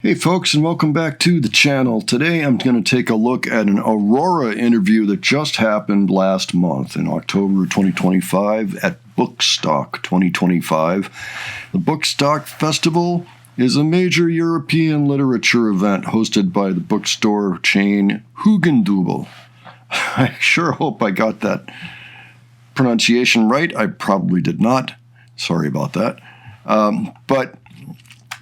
Hey folks, and welcome back to the channel. Today I'm going to take a look at an Aurora interview that just happened last month in October 2025 at Bookstock 2025. The Bookstock Festival is a major European literature event hosted by the bookstore chain Hugendubel. I sure hope I got that pronunciation right. I probably did not. Sorry about that. But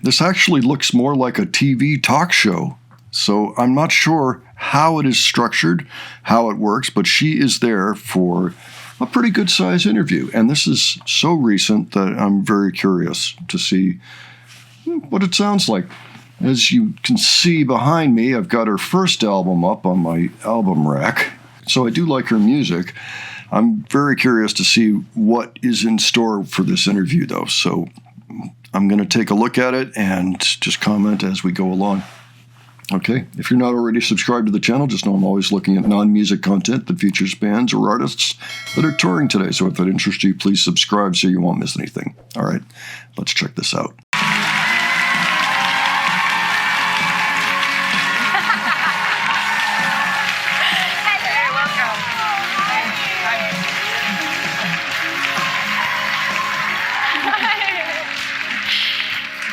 this actually looks more like a TV talk show, so I'm not sure how it is structured, how it works, but she is there for a pretty good-sized interview, and this is so recent that I'm very curious to see what it sounds like. As you can see behind me, I've got her first album up on my album rack, so I do like her music. I'm very curious to see what is in store for this interview, though, so I'm going to take a look at it and just comment as we go along. Okay, if you're not already subscribed to the channel, just know I'm always looking at non-music content that features bands or artists that are touring today. So if that interests you, please subscribe so you won't miss anything. All right, let's check this out.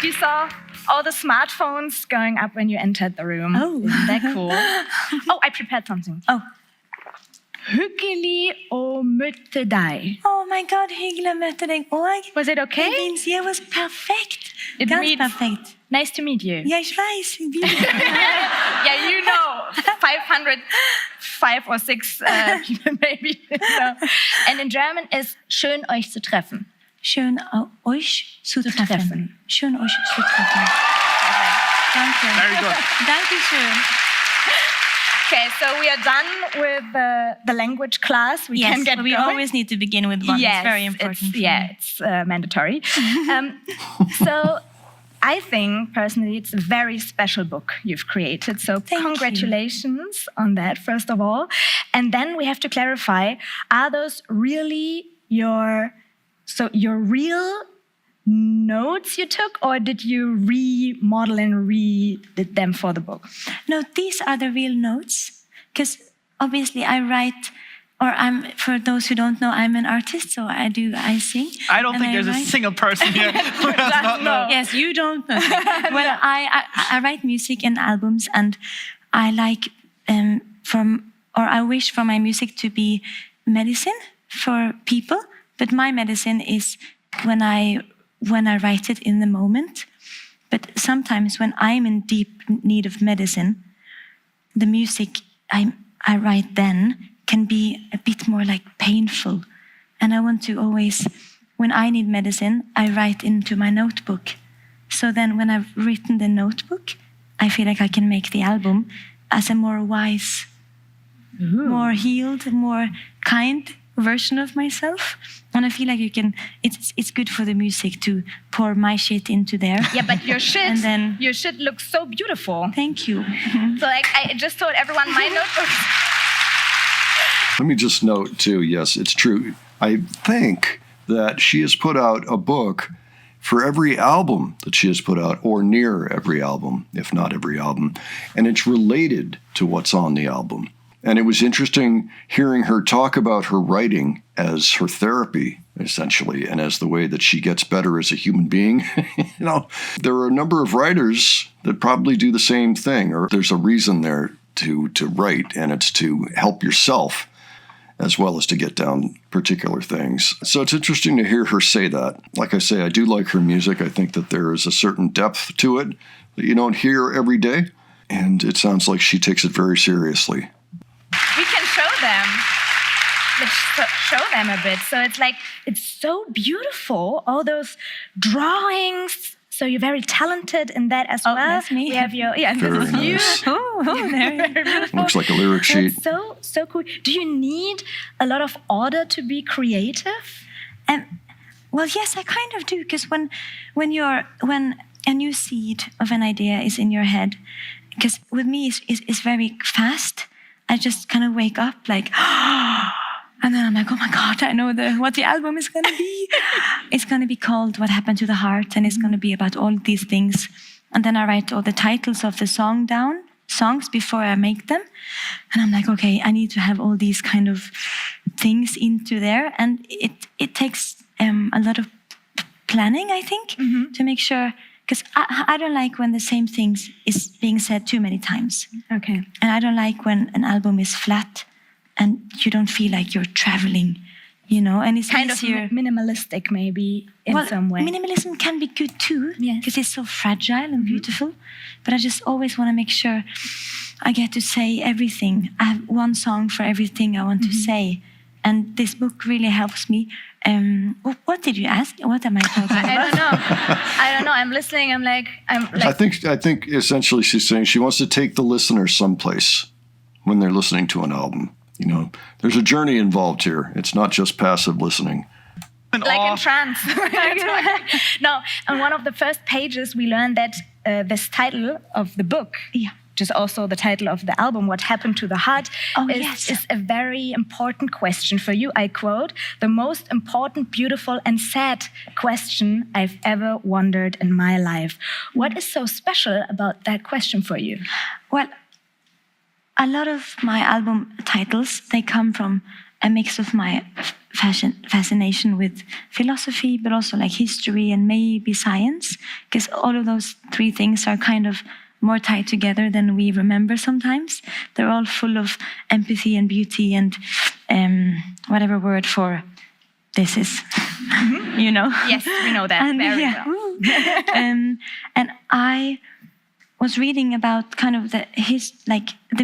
You saw all the smartphones going up when you entered the room. Oh. Isn't that cool? Oh, I prepared something. Oh. Hyggelig å møte deg. Oh my god, hyggelig å møte deg òg. Was it okay? Det var perfekt. It Ganz means- perfekt. Nice to meet you. Ja, ich weiß. Yeah, you know, 505 or 6 people maybe. No. And in German is schön euch zu treffen. Schön euch zu treffen. Schön euch zu treffen. Danke. Very good. Dankeschön. Okay, so we are done with the language class. We can get we going. always need to begin with one. Yes, It's very important. It's mandatory. So I think personally it's a very special book you've created. So Thank you. congratulations on that, first of all. And then we have to clarify, are those really your real notes you took, or did you remodel and redid them for the book? No, these are the real notes. Because obviously I write, for those who don't know, I'm an artist, so I sing. I don't and think there's a write. single person here who does not know. Yes, you don't know. Well, I write music and albums, and I like I wish for my music to be medicine for people. But my medicine is when I write it in the moment. But sometimes when I'm in deep need of medicine, the music I write then can be a bit more like painful. And I want to always, when I need medicine, I write into my notebook. So then when I've written the notebook, I feel like I can make the album as a more wise, more healed, more kind version of myself. And I feel like it's good for the music to pour my shit into there. Yeah, but your shit, And then- your shit looks so beautiful. Thank you. So like I just told everyone my notebook. Let me just note, too, yes, it's true. I think that she has put out a book for every album that she has put out, or near every album, if not every album, and it's related to what's on the album. And it was interesting hearing her talk about her writing as her therapy, essentially, and as the way that she gets better as a human being. There are a number of writers that probably do the same thing, or there's a reason there to write, and it's to help yourself as well as to get down particular things. So it's interesting to hear her say that. Like I say, I do like her music. I think that there is a certain depth to it that you don't hear every day, and it sounds like she takes it very seriously. We can show them. Let's show them a bit. So it's so beautiful, all those drawings. So you're very talented in that as well. That's me. We have this Very is you. nice. There. Very beautiful. Looks like a lyric sheet. That's so cool. Do you need a lot of order to be creative? Well, yes, I kind of do, because when a new seed of an idea is in your head, because with me it's very fast. I just kind of wake up like, and then I'm like, oh my God, I know what the album is going to be. It's going to be called What Happened to the Heart, and it's going to be about all these things and then I write all the titles of the songs before I make them. And I'm like, okay, I need to have all these kind of things into there. And it takes a lot of planning, I think, to make sure, because I don't like when the same things is being said too many times. Okay. And I don't like when an album is flat and you don't feel like you're traveling, and it's Kind easier. of minimalistic, maybe, in some way. Minimalism can be good too, Yes. because it's so fragile and beautiful. But I just always want to make sure I get to say everything. I have one song for everything I want to say. And this book really helps me. What did you ask? What am I talking about? I don't know. I'm listening. I'm like. I think essentially she's saying she wants to take the listener someplace when they're listening to an album. There's a journey involved here. It's not just passive listening. Like in trance. No, on one of the first pages, we learned that this title of the book, which is also the title of the album, What Happened to the Heart, is a very important question for you. I quote, "The most important, beautiful, and sad question I've ever wondered in my life." What is so special about that question for you? Well, a lot of my album titles, they come from a mix of my fascination with philosophy, but also like history and maybe science, because all of those three things are kind of more tied together than we remember sometimes. They're all full of empathy and beauty and whatever word for this is, Yes, we know that very well. And I was reading about kind of the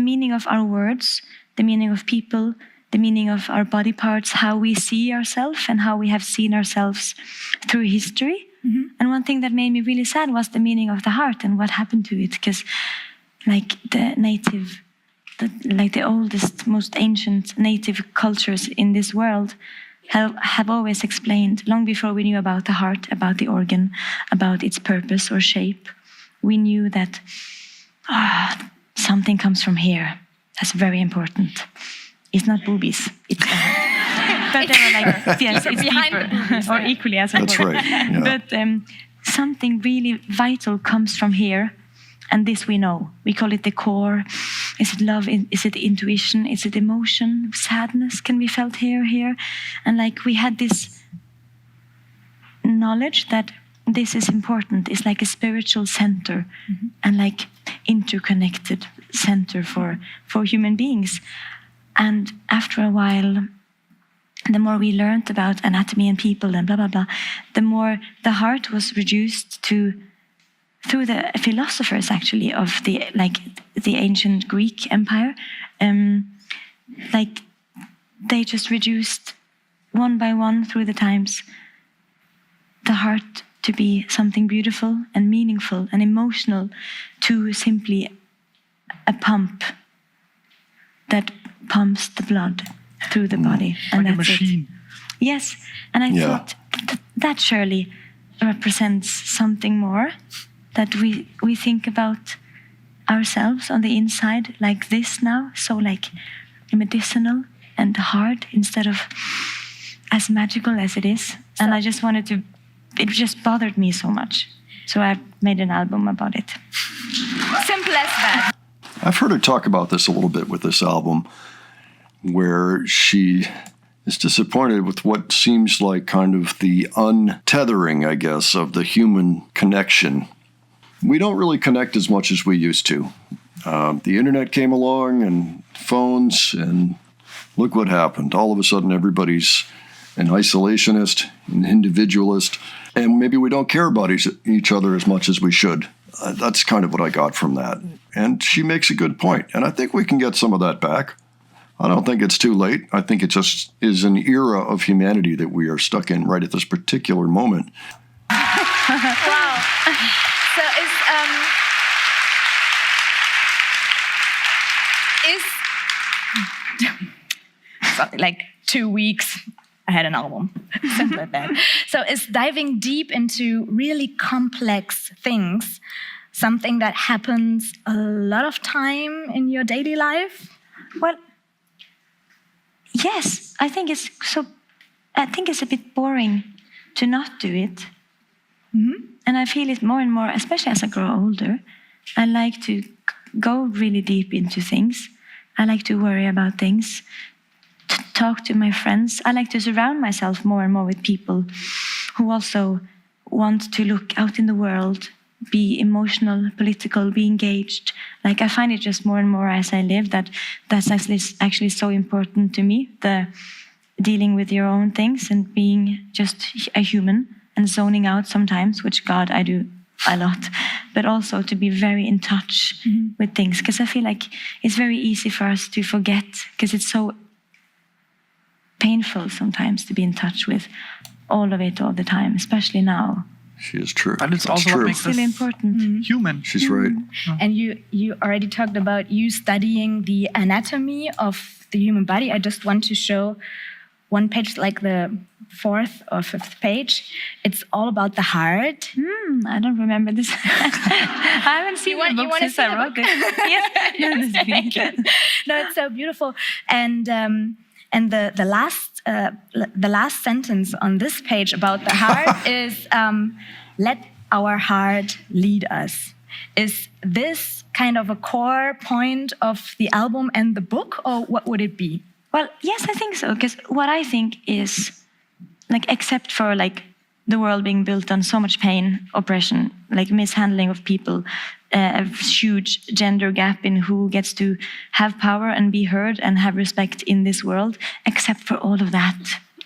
meaning of our words, the meaning of people, the meaning of our body parts, how we see ourselves and how we have seen ourselves through history. And one thing that made me really sad was the meaning of the heart and what happened to it, because the oldest, most ancient native cultures in this world have always explained, long before we knew about the heart, about the organ, about its purpose or shape, we knew that something comes from here. That's very important. It's not boobies. It's but they were like, yes, it's deeper, or equally as important. That's right. Yeah. But something really vital comes from here, and this we know. We call it the core. Is it love? Is it intuition? Is it emotion? Sadness can be felt here, and we had this knowledge that this is important. It's like a spiritual center, and interconnected center for human beings. And after a while, the more we learned about anatomy and people and blah, blah, blah, the more the heart was reduced to, through the philosophers actually of the ancient Greek empire, they just reduced one by one through the times the heart to be something beautiful and meaningful and emotional, to simply a pump that pumps the blood through the body. And like a that's machine. It. Yes, and I thought that surely represents something more, that we think about ourselves on the inside like this now, so medicinal and hard instead of as magical as it is. And I just wanted to, it just bothered me so much. So I made an album about it. Simple as that. I've heard her talk about this a little bit with this album, where she is disappointed with what seems like kind of the untethering, I guess, of the human connection. We don't really connect as much as we used to. The internet came along and phones, and look what happened. All of a sudden, everybody's an isolationist, an individualist, and maybe we don't care about each other as much as we should. That's kind of what I got from that. And she makes a good point, and I think we can get some of that back. I don't think it's too late. I think it just is an era of humanity that we are stuck in right at this particular moment. Wow. So like 2 weeks, I had an album. Something like that. So is diving deep into really complex things something that happens a lot of time in your daily life? Well, yes, I think it's a bit boring to not do it. And I feel it more and more, especially as I grow older. I like to go really deep into things. I like to worry about things, to talk to my friends. I like to surround myself more and more with people who also want to look out in the world, be emotional, political, be engaged. Like I find it just more and more as I live that's actually so important to me, the dealing with your own things and being just a human and zoning out sometimes, which God, I do a lot, but also to be very in touch with things, because I feel like it's very easy for us to forget, because it's so painful sometimes to be in touch with all of it all the time, especially now. She is true. But it's That's also true. what makes us Really important. human. She's right. And you already talked about you studying the anatomy of the human body. I just want to show one page, like the 4th or 5th page. It's all about the heart. I don't remember this. I haven't seen the book since I wrote it. Yes, no, that's really good. No, it's so beautiful. And the last sentence on this page about the heart is let our heart lead us. Is this kind of a core point of the album and the book, or what would it be? Well, yes, I think so. Because what I think is, like, except for like the world being built on so much pain, oppression, like mishandling of people, a huge gender gap in who gets to have power and be heard and have respect in this world, except for all of that,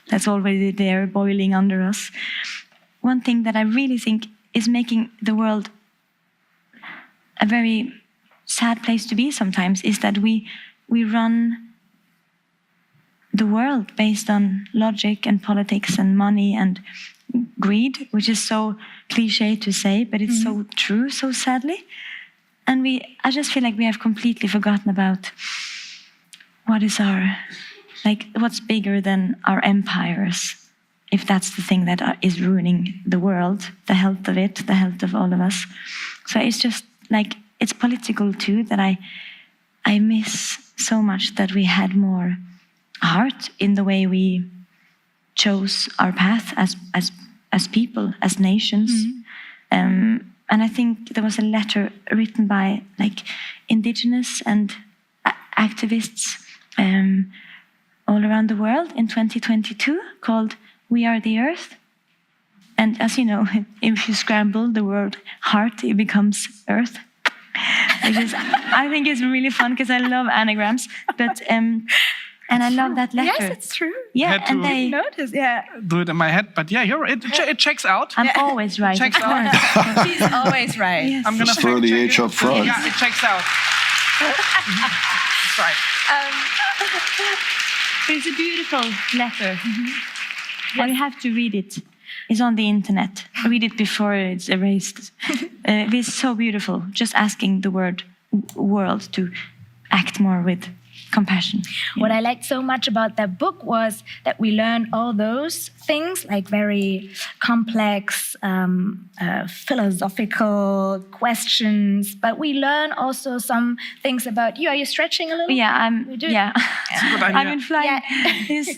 that's already there boiling under us. One thing that I really think is making the world a very sad place to be sometimes is that we run the world based on logic and politics and money and greed, which is so cliche to say, but it's so true, so sadly. And I just feel like we have completely forgotten about what's bigger than our empires, if that's the thing that is ruining the world, the health of it, the health of all of us. So it's just like, it's political too, that I miss so much that we had more heart in the way we chose our path as people, as nations. And I think there was a letter written by like indigenous and activists all around the world in 2022 called "We Are the Earth." And as you know, if you scramble the word heart, it becomes earth. I think it's really fun because I love anagrams, but and I love that letter. Yes, it's true. Yeah, Had and to- they. Notice, yeah. Do it in my head, but yeah, it checks out. I'm always right. Checks of out. course. She's always right. Yes. I'm gonna Just throw fact the check H it. up front. Yeah, it checks out. That's right. But it's a beautiful letter. Well, you have to read it. It's on the internet. Read it before it's erased. It's so beautiful. Just asking the world to act more with compassion. What I liked so much about that book was that we learned all those things, like very complex, philosophical questions, but we learn also some things about you. Are you stretching a little? Yeah, We do it. Yeah, Good idea. I've been flying. Yeah. Yes.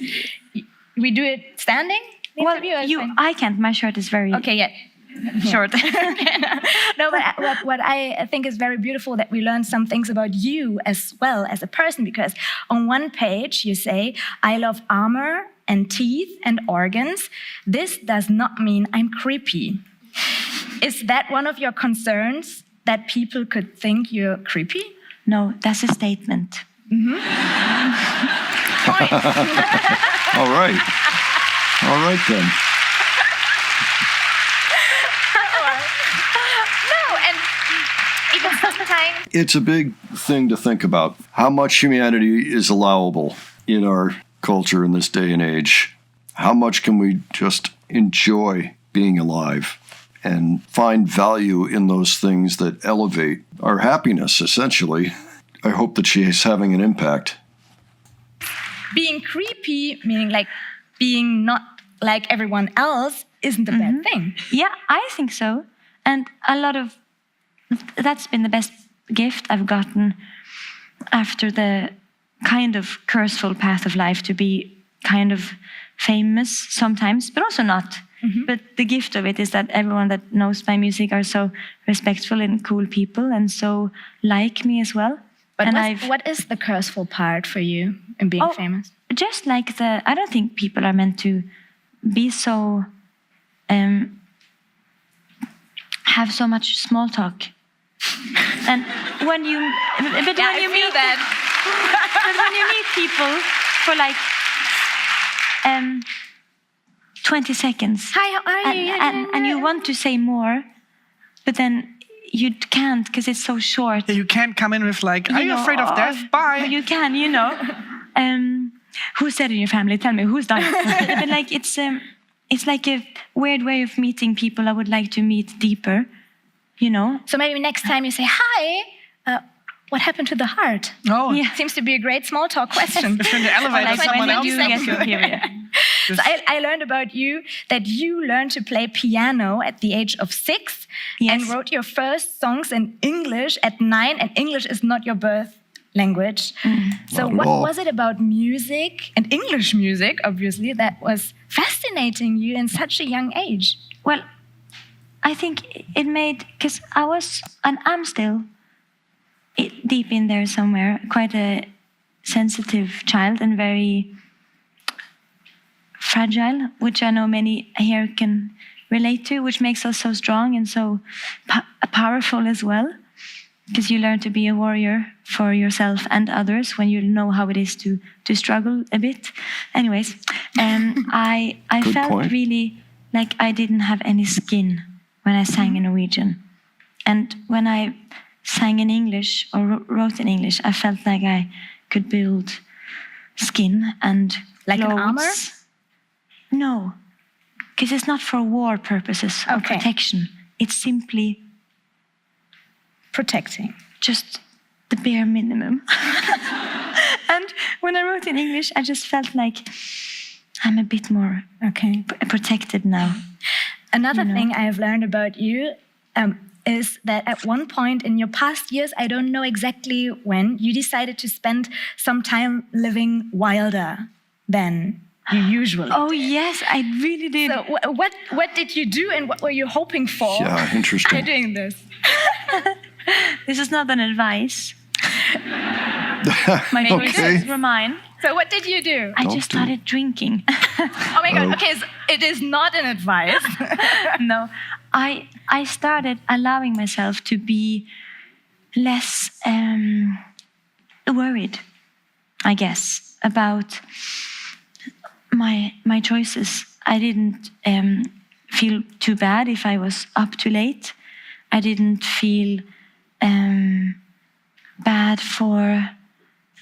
We do it standing? The Well, interview is fine. I can't. My shirt is very Okay, yeah. short. No, but what I think is very beautiful that we learn some things about you as well as a person, because on one page you say, I love armor and teeth and organs. This does not mean I'm creepy. Is that one of your concerns, that people could think you're creepy? No, that's a statement. All right. All right then. No, and even sometimes. It's a big thing to think about. How much humanity is allowable in our culture in this day and age? How much can we just enjoy being alive and find value in those things that elevate our happiness, essentially? I hope that she is having an impact. Being creepy, meaning like being not like everyone else, isn't a bad thing. Yeah, I think so. And that's been the best gift I've gotten after the kind of curseful path of life, to be kind of famous sometimes, but also not. But the gift of it is that everyone that knows my music are so respectful and cool people, and so like me as well. But And what is the curseful part for you in being famous? Just like I don't think people are meant to be so, have so much small talk. And when you, but when you meet that. but when you meet people for like 20 seconds, Hi, how are you? and you want to say more, but then you can't because it's so short. You can't come in with like, are you know, afraid of death? Bye. You can, you know. Who's dead in your family? Tell me, who's dying? But like it's like a weird way of meeting people I would like to meet deeper, you know. So maybe next time you say, hi, what happened to the heart? Oh, Yeah. Seems to be a great small talk question. if you're in the elevator, Like someone when else. you get your period. So I learned about you that you learned to play piano at the age of 6 and Yes. wrote your first songs in English at 9, and English is not your birth language. So Not at what all. was it about music, and English music, obviously, that was fascinating you in such a young age? Well, I think it made, because I was, and I'm still deep in there somewhere, quite a sensitive child and very fragile, which I know many here can relate to, which makes us so strong and so powerful as well. Because you learn to be a warrior for yourself and others when you know how it is to struggle a bit. Anyways, I Good felt point. really like I didn't have any skin when I sang in Norwegian. And when I sang in English or wrote in English, I felt like I could build skin and Like an clothes. armor? No, because it's not for war purposes or Okay. protection. It's simply Protecting. just the bare minimum. And when I wrote in English, I just felt like I'm a bit more Okay. protected now. Another You know? thing I've learned about you is that at one point in your past years, I don't know exactly when, you decided to spend some time living wilder than you usually. Oh yes, I really did. So what did you do, and what were you hoping for Yeah, interesting. by doing this? This is not an advice. My Okay. choices were mine. So what did you do? I Don't just do started drinking. Oh my God. Okay, so it is not an advice. No, I started allowing myself to be less worried, I guess, about my choices. I didn't feel too bad if I was up too late. I didn't feel bad for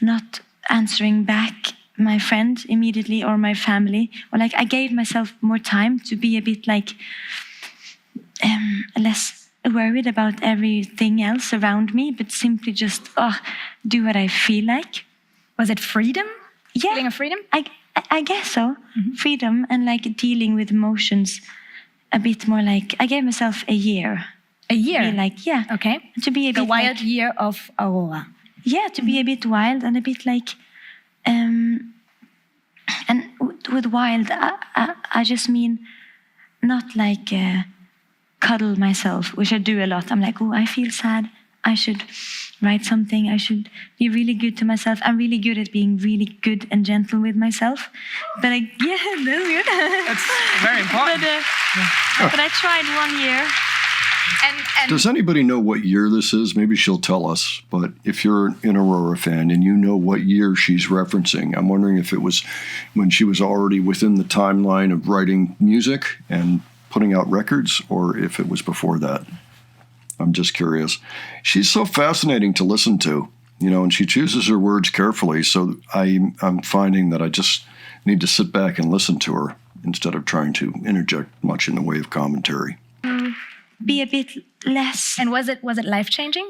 not answering back my friend immediately or my family. Or like I gave myself more time to be a bit like less worried about everything else around me, but simply just do what I feel like. Was it freedom? Yeah, Feeling of freedom? I guess so. Freedom and like dealing with emotions a bit more. Like I gave myself a year. A year. Be like, yeah. Okay. To be a The bit wild like, year of Aurora. yeah, to be a bit wild and a bit like, and with wild, I just mean not like cuddle myself, which I do a lot. I'm like, oh, I feel sad. I should write something. I should be really good to myself. I'm really good at being really good and gentle with myself. But yeah, that's good. It's very important. But I tried 1 year. And Does anybody know what year this is? Maybe she'll tell us. But if you're an Aurora fan and you know what year she's referencing, I'm wondering if it was when she was already within the timeline of writing music and putting out records, or if it was before that. I'm just curious. She's so fascinating to listen to, you know, and she chooses her words carefully. So I'm finding that I just need to sit back and listen to her instead of trying to interject much in the way of commentary. Be a bit less. And was it life-changing?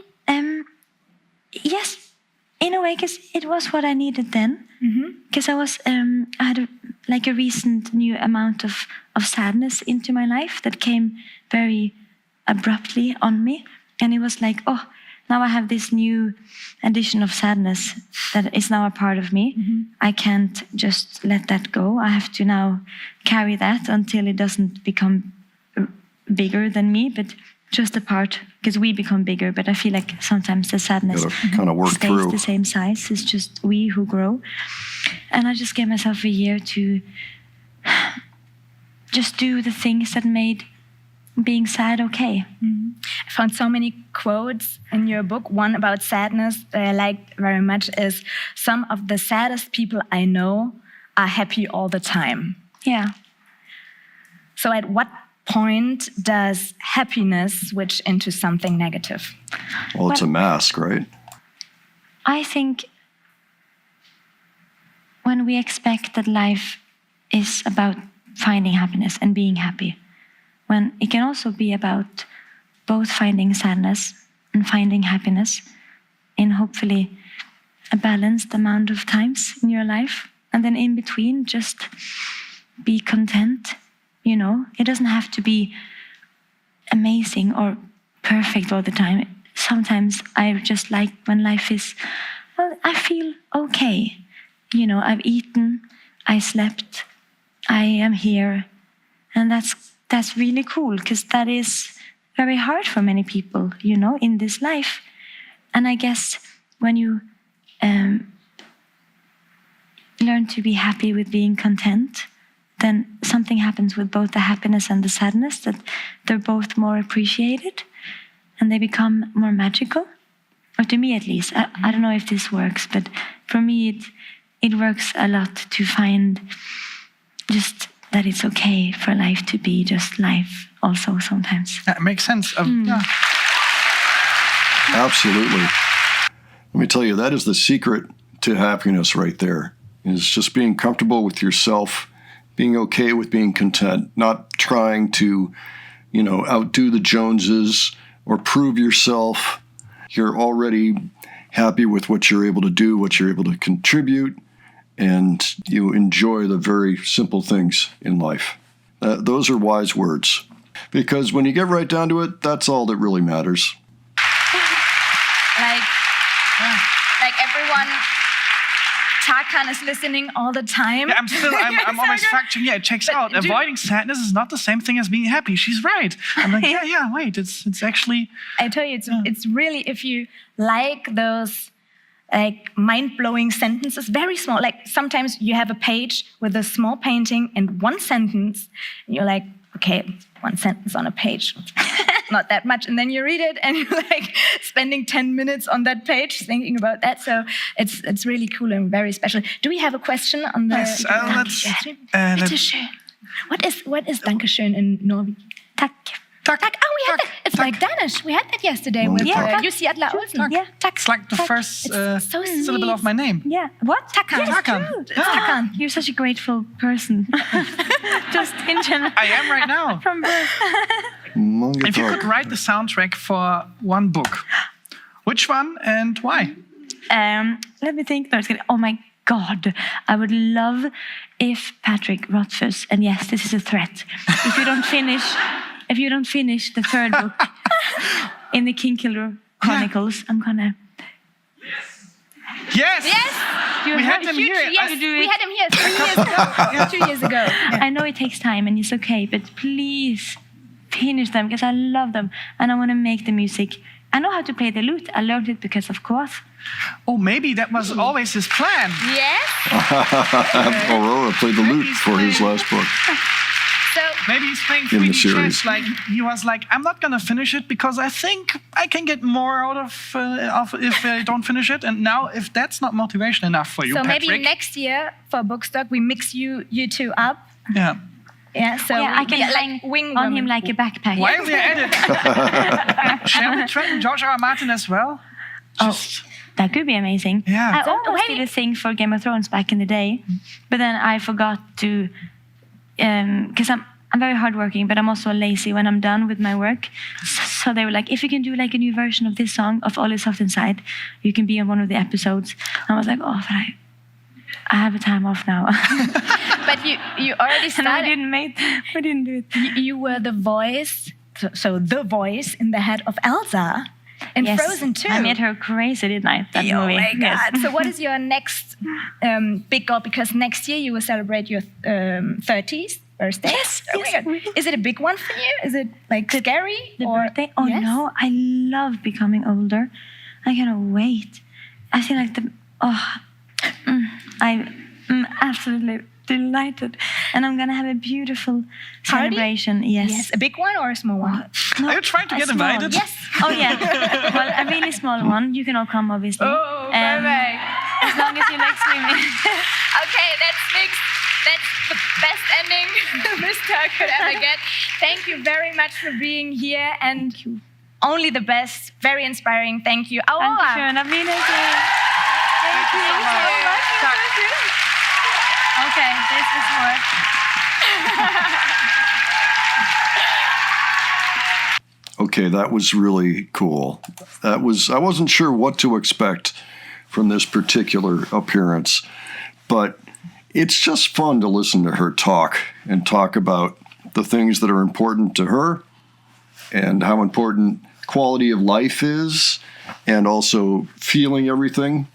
Yes, in a way, because it was what I needed then. Because I had a recent new amount of sadness into my life that came very abruptly on me, and it was like, oh, now I have this new addition of sadness that is now a part of me. I can't just let that go. I have to now carry that until it doesn't become bigger than me, but just a part, because we become bigger. But I feel like sometimes the sadness kind of work stays through the same size. It's just we who grow. And I just gave myself a year to just do the things that made being sad okay. I found so many quotes in your book. One about sadness that I liked very much is, some of the saddest people I know are happy all the time. Yeah. So at what point does happiness switch into something negative? Well, it's a mask, right? I think when we expect that life is about finding happiness and being happy, when it can also be about both finding sadness and finding happiness in hopefully a balanced amount of times in your life, and then in between just be content. You know, it doesn't have to be amazing or perfect all the time. Sometimes I just like when life is, well, I feel okay. You know, I've eaten, I slept, I am here. And that's really cool, because that is very hard for many people, you know, in this life. And I guess when you learn to be happy with being content, then something happens with both the happiness and the sadness, that they're both more appreciated and they become more magical. Or to me at least. I don't know if this works, but for me it works a lot to find just that it's okay for life to be just life also sometimes. That makes sense. Yeah. Absolutely. Let me tell you, that is the secret to happiness right there, is just being comfortable with yourself, being okay with being content, not trying to, outdo the Joneses or prove yourself. You're already happy with what you're able to do, what you're able to contribute, and you enjoy the very simple things in life. Those are wise words, because when you get right down to it, that's all that really matters. Like everyone, Tarkan is listening all the time. Yeah, I'm always factoring. Yeah, it checks out. Avoiding sadness is not the same thing as being happy. She's right. I'm like, wait, it's actually. I tell you, it's really, if you like those mind-blowing sentences, very small. Like sometimes you have a page with a small painting and one sentence, and you're like, okay, one sentence on a page, not that much. And then you read it and you're like spending 10 minutes on that page thinking about that. So it's really cool and very special. Do we have a question on the... Yes, Bitteschön. What is Dankeschön in Norwegian? Tack. Tack. Oh, we had that. It's like Danish. We had that yesterday with Jussi Adler Olsen. Yeah. It's like the first syllable of my name. Yeah. What? Tarkan. Yes, Tarkan. true. It's Tarkan. You're such a grateful person. Just in general. I am right now. From birth. If you could write the soundtrack for one book, which one and why? Let me think. No, it's gonna, oh my God. I would love if Patrick Rothfuss, and yes, this is a threat, if you don't finish the third book in the Kinkiller Chronicles, I'm gonna... Yes! We had them here. Yes, we had him here 3 years ago. 2 years ago. I know it takes time and it's okay, but please finish them, because I love them and I want to make the music. I know how to play the lute. I learned it because of Koath. Oh, maybe that was always his plan. Yes. Aurora played the lute for his last book. So maybe he's playing in the 3D series. chess. Like he was like, I'm not gonna finish it because I think I can get more out of if I don't finish it. And now, if that's not motivation enough for you, Patrick, maybe next year for Bookstock we mix you two up. Yeah. Yeah. So I can hang wing on women. him like a backpack. While we're at it, shall we threaten George R. Martin as well? Just, that could be amazing. Yeah. I almost did a thing for Game of Thrones back in the day, but then I forgot to, because I'm very hardworking, but I'm also lazy when I'm done with my work. So they were like, if you can do like a new version of this song of All Is Soft Inside, you can be on one of the episodes. And I was like, oh, but I have a time off now. But you already started. We didn't do it. You were the voice, so the voice in the head of Elsa In Yes. Frozen too. I made her crazy, didn't I? That Oh movie. my Yes. God. So what is your next big goal? Because next year you will celebrate your 30th birthday. Yes, Oh my yes, God. really. Is it a big one for you? Is it like scary? The or birthday? Oh Yes? no, I love becoming older. I cannot wait. I feel like I'm absolutely delighted. And I'm gonna have a beautiful Party? celebration. Yes. Yes. A big one or a small one? No, Are you trying to a get small. invited? Yes. Oh yeah. Well, a really small one. You can all come, obviously. Oh, perfect. As long as you like swimming. Okay, that's fixed. That's the best ending Mr. could ever get. Thank you very much for being here and only the best. Very inspiring. Thank you. Aurora. Dankeschön, auf Wiedersehen. Thank you so much. Okay, this is work. Okay, that was really cool. I wasn't sure what to expect from this particular appearance, but it's just fun to listen to her talk and talk about the things that are important to her and how important quality of life is, and also feeling everything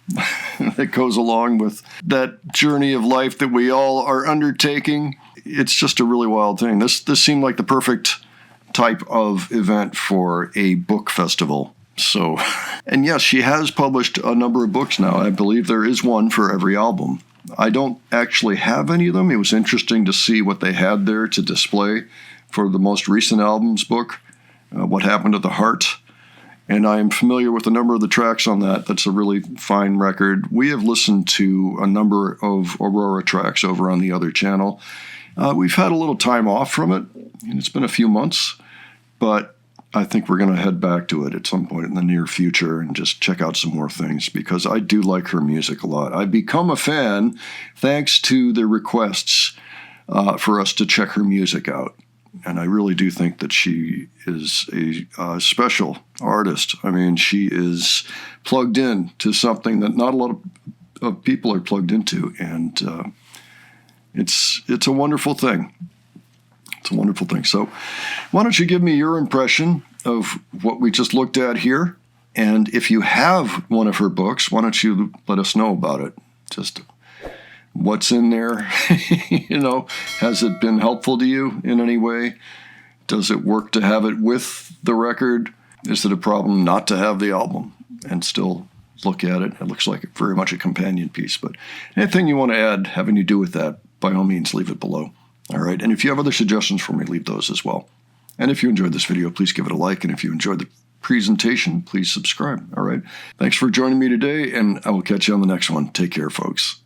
that goes along with that journey of life that we all are undertaking. It's just a really wild thing. This seemed like the perfect type of event for a book festival. So, and yes, she has published a number of books now. I believe there is one for every album. I don't actually have any of them. It was interesting to see what they had there to display for the most recent album's book, What Happened to the Heart. And I am familiar with a number of the tracks on that. That's a really fine record. We have listened to a number of Aurora tracks over on the other channel. We've had a little time off from it, and it's been a few months, but I think we're going to head back to it at some point in the near future and just check out some more things, because I do like her music a lot. I've become a fan thanks to the requests for us to check her music out. And I really do think that she is a special artist. I mean, she is plugged in to something that not a lot of people are plugged into, and it's a wonderful thing. It's a wonderful thing. So why don't you give me your impression of what we just looked at here? And if you have one of her books, why don't you let us know about it? Just what's in there? Has it been helpful to you in any way? Does it work to have it with the record? Is it a problem not to have the album and still look at it? It looks like very much a companion piece, but anything you want to add having to do with that, by all means, leave it below. All right. And if you have other suggestions for me, leave those as well. And if you enjoyed this video, please give it a like. And if you enjoyed the presentation, please subscribe. All right. Thanks for joining me today, and I will catch you on the next one. Take care, folks.